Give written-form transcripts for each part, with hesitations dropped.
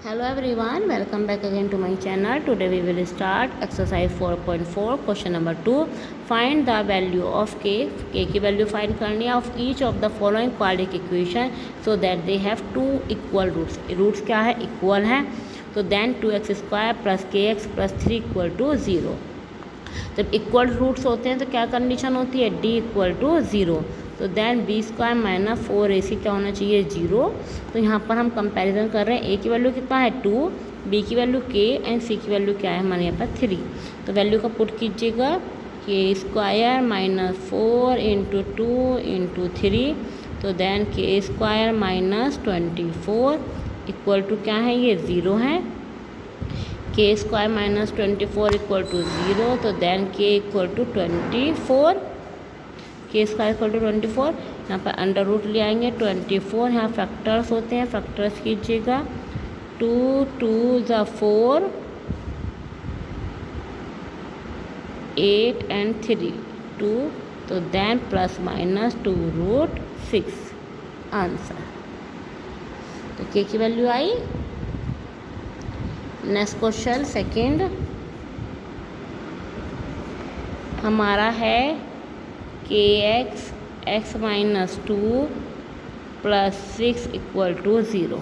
Hello everyone, welcome back again to my channel. Today we will start exercise 4.4 question number 2. Find the value of k की value find करनी है of each of the following quadratic equation so that they have two equal roots. Roots क्या है, equal है. तो then 2x square plus kx plus 3 equal to 0. जब equal roots होते हैं तो क्या कंडीशन होती है, d इक्वल टू 0. तो then b square minus 4ac क्या होना चाहिए, 0. तो यहाँ पर हम कंपैरिजन कर रहे हैं, ए की वैल्यू कितना है 2, बी की वैल्यू k एंड सी की वैल्यू क्या है हमारे यहाँ पर 3. तो वैल्यू का पुट कीजिएगा, के स्क्वायर माइनस 4 इंटू 2 इंटू 3. तो देन के स्क्वायर माइनस 24 इक्वल टू क्या है, ये 0 है. के स्क्वायर माइनस 24 इक्वल टू 0. तो देन के इक्वल टू 24, के स्क्वायर इक्वल टू 24. यहाँ पर अंडर रूट ले आएंगे 24. यहाँ फैक्टर्स होते हैं, फैक्टर्स कीजिएगा. 2 2 ज़ा 4, 8 एंड 3 2. तो then plus minus 2 root 6 answer. तो के की वैल्यू आई. नेक्स्ट क्वेश्चन सेकेंड हमारा है k x minus 2 plus 6 equal to 0.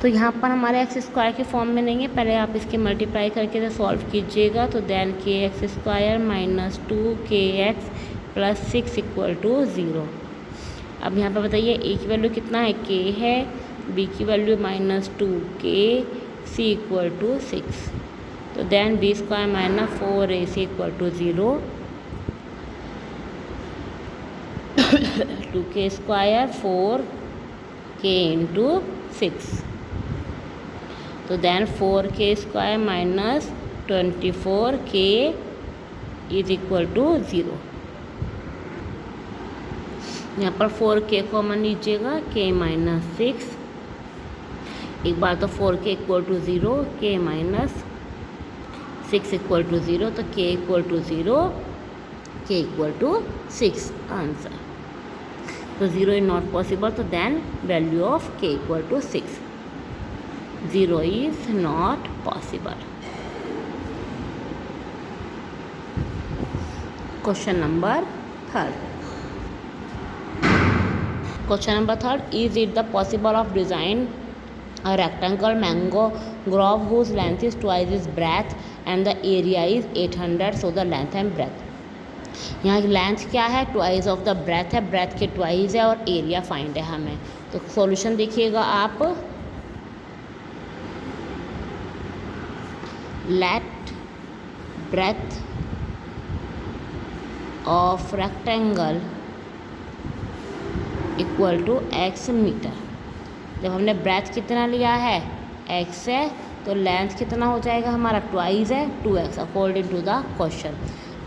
तो यहाँ पर हमारे एक्स स्क्वायर के फॉर्म में नहीं है, पहले आप इसके मल्टीप्लाई करके सॉल्व कीजिएगा. तो देन के एक्स स्क्वायर माइनस 2 के एक्स प्लस 6 इक्वल टू 0. अब यहाँ पर बताइए ए की वैल्यू कितना है, के है, बी की वैल्यू माइनस 2 के, सी इक्वल टू 6. तो then b square minus 4ac equal to 0. 2k square 4k into 6. तो then 4k square minus 24k is equal to 0. यहाँ पर 4k कॉमन लीजिएगा, k माइनस 6. एक बार तो 4k equal to 0, k minus 6 equal to 0. तो k equal to 0, k equal to 6 answer. तो 0 is not possible. तो then value of k equal to 6. 0 is not possible. Question number third. Question number third, is it the possible of design a rectangle mango grove whose length is twice its breadth and the area is 800. so the length and breadth. यहाँ length क्या है, twice of the breath है, breath के twice है, और area find है हमें. तो सॉल्यूशन देखिएगा आप. Let breadth of rectangle equal to x metre. जब हमने ब्रेथ कितना लिया है, x है, तो लेंथ कितना हो जाएगा हमारा, ट्वाइस है, 2x according to the question.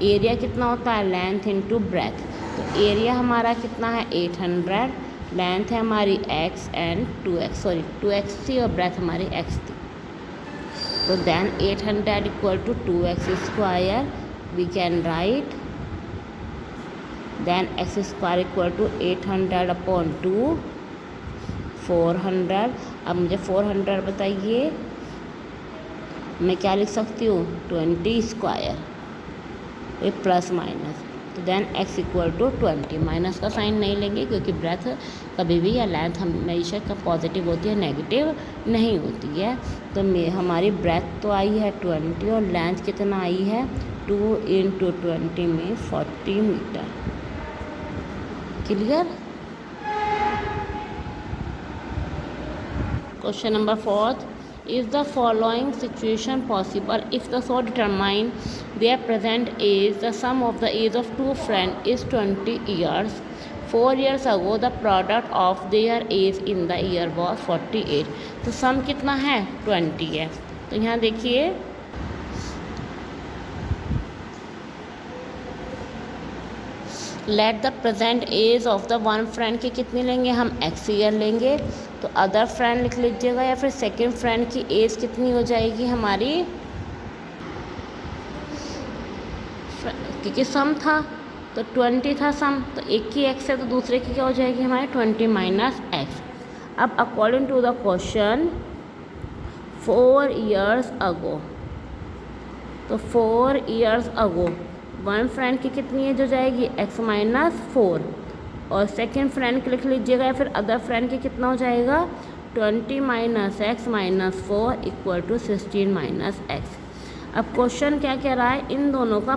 Area कितना होता है, लेंथ इनटू ब्रेथ. तो एरिया हमारा कितना है 800, लेंथ है हमारी x एंड 2x थी और ब्रेथ हमारी x थी. तो then 800 equal to 2x square we can write. Then x square equal to 800 upon 2, 400. अब मुझे 400 बताइए, मैं क्या लिख सकती हूँ, 20 स्क्वायर, ये प्लस माइनस. तो then x equal to 20. Minus का साइन नहीं लेंगे क्योंकि ब्रेथ कभी भी या लेंथ हमेशा का पॉजिटिव होती है, नेगेटिव नहीं होती है. तो हमारी ब्रेथ तो आई है 20 और लेंथ कितना आई है 2 इंटू 20 में 40 metre. Clear. Question number fourth, is the following situation possible if the so determine their present age, the sum of the age of two friends is 20 years. 4 years ago the product of their age in the year was 48. तो सम कितना है 20 है. तो यहाँ देखिए let the present age of the one friend की कितनी लेंगे हम, x ईयर लेंगे. तो अदर फ्रेंड लिख लीजिएगा, या फिर सेकेंड फ्रेंड की एज कितनी हो जाएगी हमारी, क्योंकि सम था तो 20 था सम, तो एक की x है तो दूसरे की क्या हो जाएगी हमारे 20 माइनस x. अब according to the question 4 years ago, तो 4 years ago वन फ्रेंड की कितनी एज हो जाएगी x माइनस 4, और सेकेंड फ्रेंड की लिख लीजिएगा या फिर अदर फ्रेंड की कितना हो जाएगा 20 minus x minus 4 equal to 16 minus x. अब क्वेश्चन क्या कह रहा है, इन दोनों का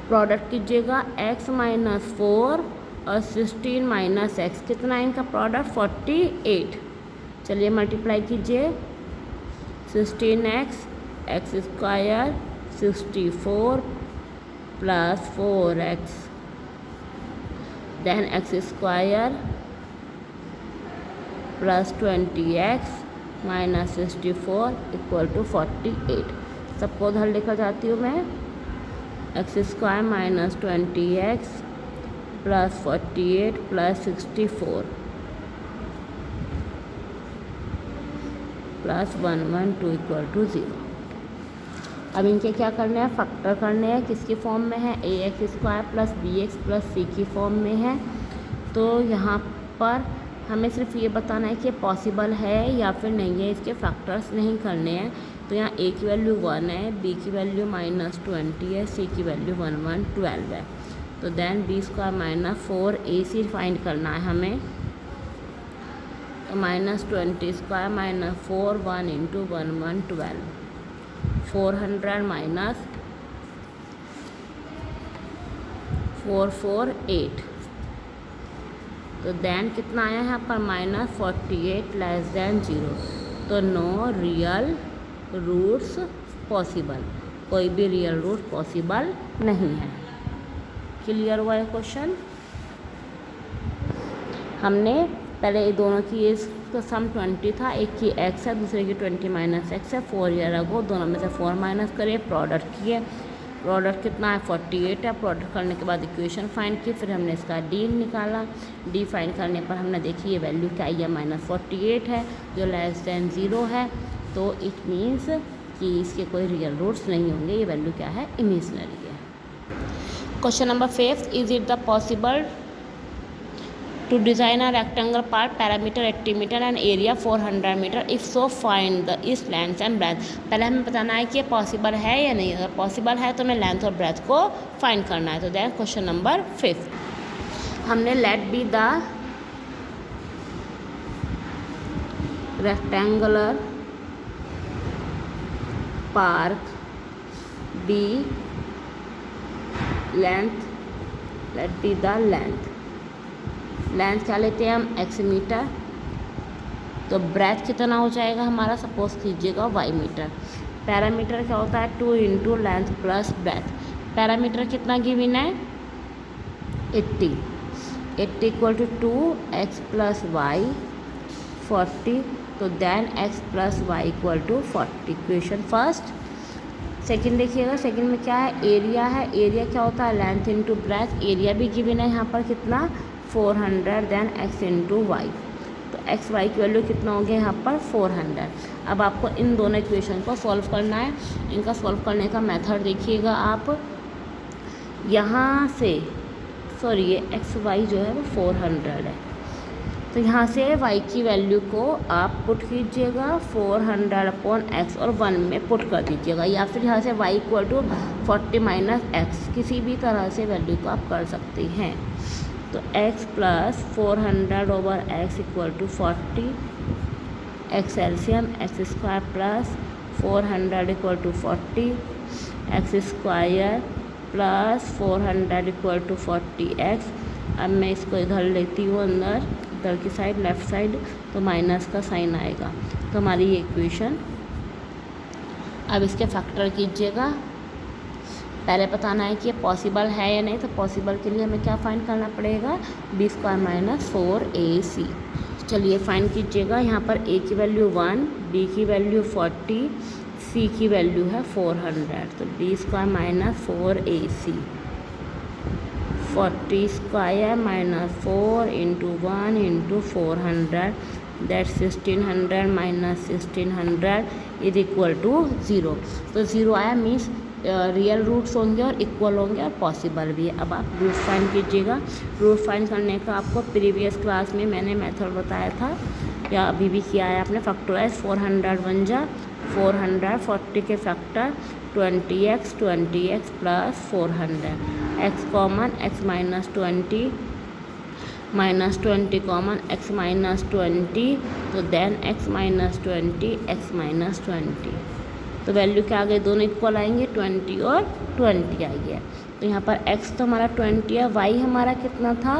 प्रोडक्ट कीजिएगा x माइनस 4 और 16 माइनस एक्स, कितना है इनका प्रोडक्ट 48। चलिए मल्टीप्लाई कीजिए 16x x square 64 plus 4x then x square plus 20x minus 64 equal to 48। सबको उधर लेकर जाती हूँ मैं, x square minus 20x plus 48 plus 64 plus 112 equal to 0। अब इनके क्या करने हैं, फैक्टर करने हैं। किसकी फॉर्म में है, a x square plus b x plus c की फॉर्म में है। तो यहाँ पर हमें सिर्फ ये बताना है कि पॉसिबल है या फिर नहीं है, इसके फैक्टर्स नहीं करने हैं। तो यहाँ ए की वैल्यू 1 है, बी की वैल्यू माइनस 20 है, सी की वैल्यू 1112 है। तो then b square minus 4ac find करना है हमें। तो minus 20 square minus 4 1 into 1112 400 minus 448। तो देन कितना आया है यहाँ पर माइनस 48 लेस देन 0। तो नो रियल रूट्स पॉसिबल, कोई भी रियल रूट पॉसिबल नहीं है। क्लियर हुआ है क्वेश्चन। हमने पहले दोनों की एज का सम 20 था, एक की x है दूसरे की 20 माइनस एक्स है। 4 ईयर अगो दोनों में से 4 माइनस करिए, प्रोडक्ट किए, प्रोडक्ट कितना है 48 है। प्रोडक्ट करने के बाद इक्वेशन फाइंड की, फिर हमने इसका डी निकाला। डी फाइंड करने पर हमने देखी ये वैल्यू क्या है, माइनस 48 है जो लेस देन 0 है। तो इट मीन्स कि इसके कोई रियल रूट्स नहीं होंगे, ये वैल्यू क्या है इमेजिनरी है। Question number 5, is it the possible to design a rectangle part parameter 80 meter and area 400 meter, if so find the its length and breadth। पहले हमें बताना है कि ये पॉसिबल है या नहीं। अगर पॉसिबल है तो हमें लेंथ और ब्रेथ को फाइंड करना है। तो देन क्वेश्चन नंबर 5 हमने let be the rectangular park be length, let be the length क्या लेते हैं हम x मीटर। तो ब्रेथ कितना हो जाएगा हमारा, सपोज कीजिएगा y मीटर। पैरामीटर क्या होता है 2 into length plus breadth. Parameter कितना गिवन है 80 equal to 2x plus y 40। तो then x plus y equal to 40। Equation first. Second देखिएगा, सेकंड में क्या है एरिया है। एरिया क्या होता है लेंथ इंटू ब्रेथ। एरिया भी गिवन है यहाँ पर कितना 400 देन x इंटू वाई। तो x y की वैल्यू कितना हो गया यहाँ पर 400। अब आपको इन दोनों इक्वेशन को सॉल्व करना है। इनका सॉल्व करने का मेथड देखिएगा आप, यहाँ से सॉरी ये x y जो है वो 400 है। तो यहाँ से y की वैल्यू को आप पुट कीजिएगा 400 अपॉन x और 1 में पुट कर दीजिएगा, या फिर यहाँ से y equal to 40 minus x, किसी भी तरह से वैल्यू को आप कर सकते हैं। तो x plus 400 over x equal to 40, x एल्सियम x square plus 400 equal to 40, x square plus 400 equal to 40x। अब मैं इसको इधर लेती हूँ अंदर, इधर की साइड लेफ़्ट साइड, तो माइनस का साइन आएगा। तो हमारी ये इक्वेशन, अब इसके फैक्टर कीजिएगा। पहले बताना है कि ये पॉसिबल है या नहीं। तो पॉसिबल के लिए हमें क्या फाइंड करना पड़ेगा, बी स्क्वायर माइनस 4ac। चलिए फाइंड कीजिएगा। यहाँ पर a की वैल्यू 1, b की वैल्यू 40, c की वैल्यू है 400। तो बी स्क्वायर माइनस 4ac 40 स्क्वायर minus 4 into 1 into 400 that 1600 minus 1600 is equal to 0। तो 0 आया मीन्स रियल रूट्स होंगे और इक्वल होंगे और पॉसिबल भी है। अब आप रूट फाइंड कीजिएगा। रूट फाइंड करने का आपको प्रीवियस क्लास में मैंने मेथड बताया था, या अभी भी किया है आपने फैक्टराइज 400 बन जा 400 40 के factor 20x plus 400 x common x minus 20 common x minus 20 तो देन x माइनस 20 तो वैल्यू क्या आ गई, दोनों इक्वल आएंगे 20 और 20 आ गया। तो यहाँ पर x तो हमारा 20 है, y हमारा कितना था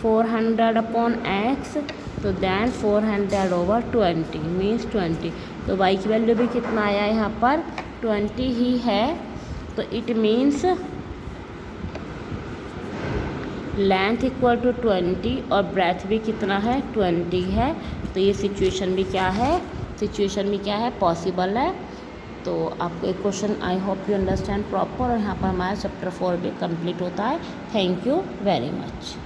400 अपॉन x तो देन 400 ओवर 20 मीन्स 20। तो y की वैल्यू भी कितना आया यहाँ पर 20 ही है। तो it means length equal to 20 और ब्रेथ भी कितना है 20 है। तो ये सिचुएशन भी क्या है पॉसिबल है। तो आपको एक question I hope you understand proper. और यहाँ पर हमारा चैप्टर 4 भी कंप्लीट होता है। Thank you very much.